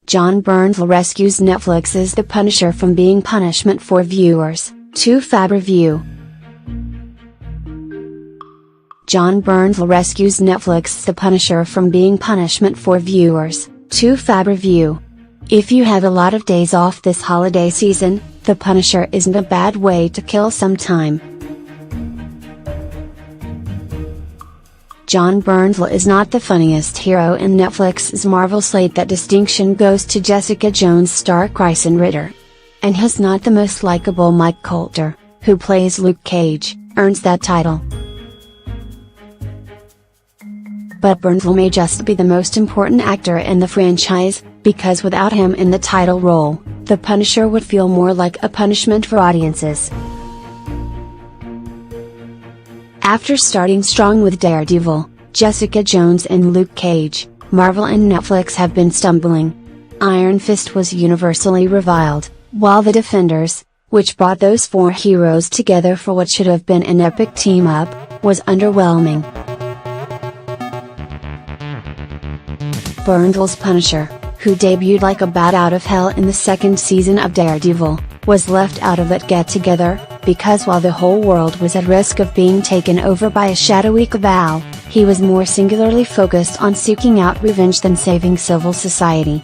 Jon Bernthal rescues Netflix's The Punisher from being punishment for viewers, TooFab review. Jon Bernthal rescues Netflix's The Punisher from being punishment for viewers, TooFab review. If you have a lot of days off this holiday season, The Punisher isn't a bad way to kill some time. Jon Bernthal is not the funniest hero in Netflix's Marvel slate. That distinction goes to Jessica Jones star Krysten Ritter. And he's not the most likable. Mike Colter, who plays Luke Cage, earns that title. But Bernthal may just be the most important actor in the franchise, because without him in the title role, The Punisher would feel more like a punishment for audiences. After starting strong with Daredevil, Jessica Jones and Luke Cage, Marvel and Netflix have been stumbling. Iron Fist was universally reviled, while The Defenders, which brought those four heroes together for what should have been an epic team-up, was underwhelming. Bernthal's Punisher, who debuted like a bat out of hell in the second season of Daredevil, was left out of that get-together, because while the whole world was at risk of being taken over by a shadowy cabal, he was more singularly focused on seeking out revenge than saving civil society.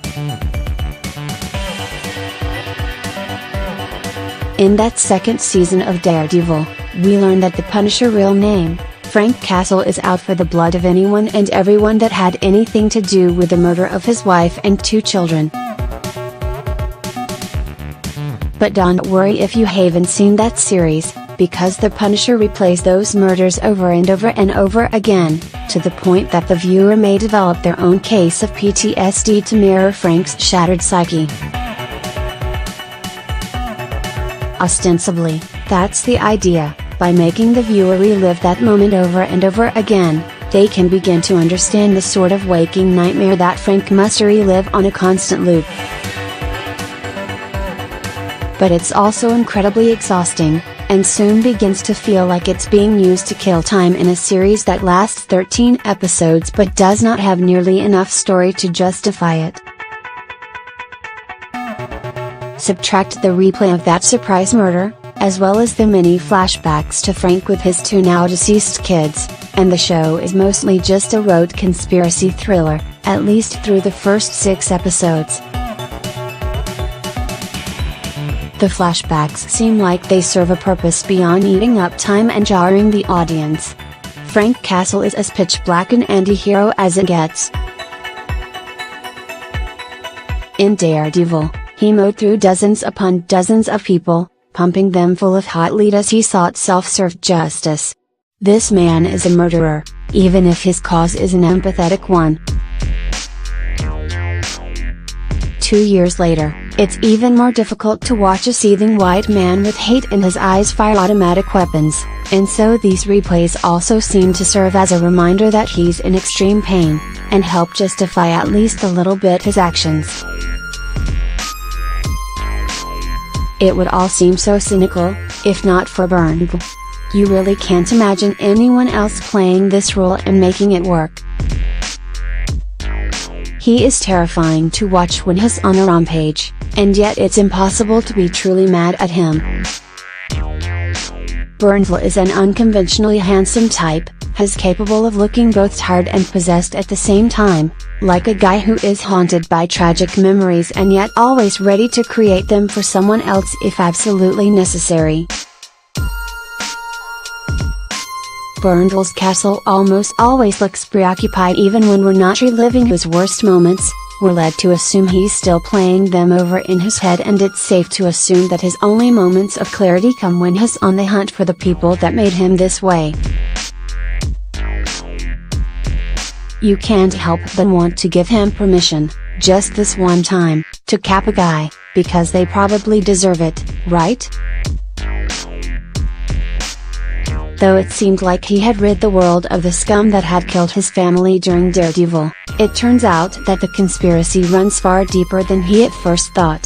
In that second season of Daredevil, we learn that the Punisher's real name, Frank Castle, is out for the blood of anyone and everyone that had anything to do with the murder of his wife and 2 children. But don't worry if you haven't seen that series, because the Punisher replays those murders over and over and over again, to the point that the viewer may develop their own case of PTSD to mirror Frank's shattered psyche. Ostensibly, that's the idea. By making the viewer relive that moment over and over again, they can begin to understand the sort of waking nightmare that Frank must relive on a constant loop. But it's also incredibly exhausting, and soon begins to feel like it's being used to kill time in a series that lasts 13 episodes but does not have nearly enough story to justify it. Subtract the replay of that surprise murder, as well as the many flashbacks to Frank with his 2 now deceased kids, and the show is mostly just a rote conspiracy thriller, at least through the first 6 episodes. The flashbacks seem like they serve a purpose beyond eating up time and jarring the audience. Frank Castle is as pitch black an anti-hero as it gets. In Daredevil, he mowed through dozens upon dozens of people, pumping them full of hot lead as he sought self-served justice. This man is a murderer, even if his cause is an empathetic one. 2 years later, it's even more difficult to watch a seething white man with hate in his eyes fire automatic weapons, and so these replays also seem to serve as a reminder that he's in extreme pain, and help justify at least a little bit his actions. It would all seem so cynical, if not for Bernthal. You really can't imagine anyone else playing this role and making it work. He is terrifying to watch when he's on a rampage, and yet it's impossible to be truly mad at him. Bernthal is an unconventionally handsome type, he's capable of looking both tired and possessed at the same time, like a guy who is haunted by tragic memories and yet always ready to create them for someone else if absolutely necessary. Bernthal's castle almost always looks preoccupied. Even when we're not reliving his worst moments, we're led to assume he's still playing them over in his head, and it's safe to assume that his only moments of clarity come when he's on the hunt for the people that made him this way. You can't help but want to give him permission, just this one time, to cap a guy, because they probably deserve it, right? Though it seemed like he had rid the world of the scum that had killed his family during Daredevil, it turns out that the conspiracy runs far deeper than he at first thought.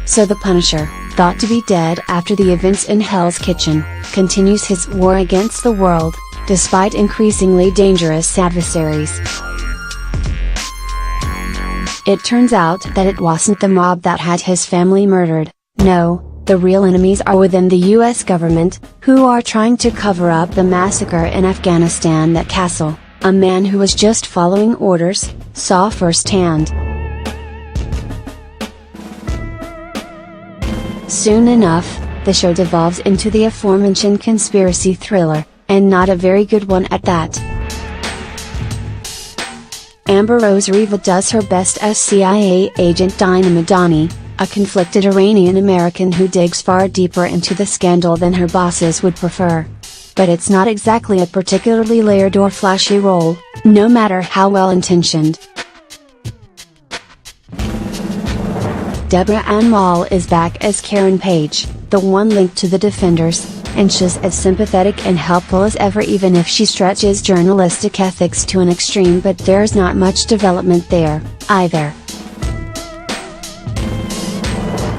So the Punisher, thought to be dead after the events in Hell's Kitchen, continues his war against the world, despite increasingly dangerous adversaries. It turns out that it wasn't the mob that had his family murdered. No, the real enemies are within the US government, who are trying to cover up the massacre in Afghanistan that Castle, a man who was just following orders, saw firsthand. Soon enough, the show devolves into the aforementioned conspiracy thriller, and not a very good one at that. Amber Rose Riva does her best as CIA agent Dina Madani, a conflicted Iranian American who digs far deeper into the scandal than her bosses would prefer. But it's not exactly a particularly layered or flashy role, no matter how well-intentioned. Deborah Ann Mall is back as Karen Page, the one linked to the Defenders, and she's as sympathetic and helpful as ever, even if she stretches journalistic ethics to an extreme, but there's not much development there, either.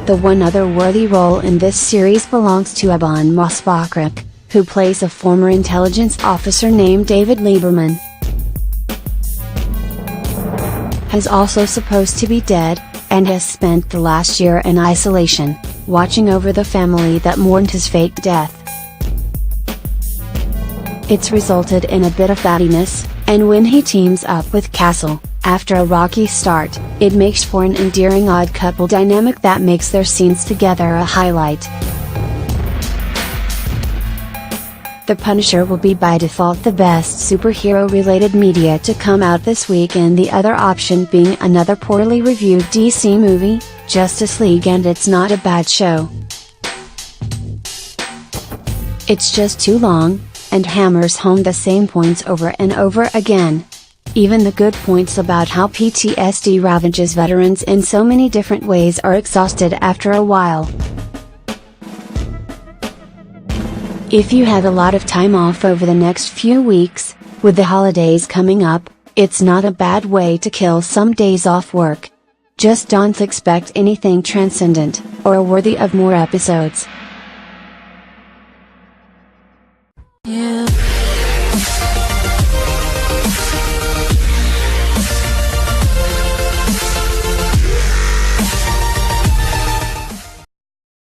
The one other worthy role in this series belongs to Eban Mosbakrak, who plays a former intelligence officer named David Lieberman. He's also supposed to be dead, and has spent the last year in isolation, watching over the family that mourned his fake death. It's resulted in a bit of battiness, and when he teams up with Castle, after a rocky start, it makes for an endearing odd couple dynamic that makes their scenes together a highlight. The Punisher will be by default the best superhero-related media to come out this week, and the other option being another poorly reviewed DC movie, Justice League, and it's not a bad show. It's just too long, and hammers home the same points over and over again. Even the good points about how PTSD ravages veterans in so many different ways are exhausted after a while. If you have a lot of time off over the next few weeks, with the holidays coming up, it's not a bad way to kill some days off work. Just don't expect anything transcendent, or worthy of more episodes.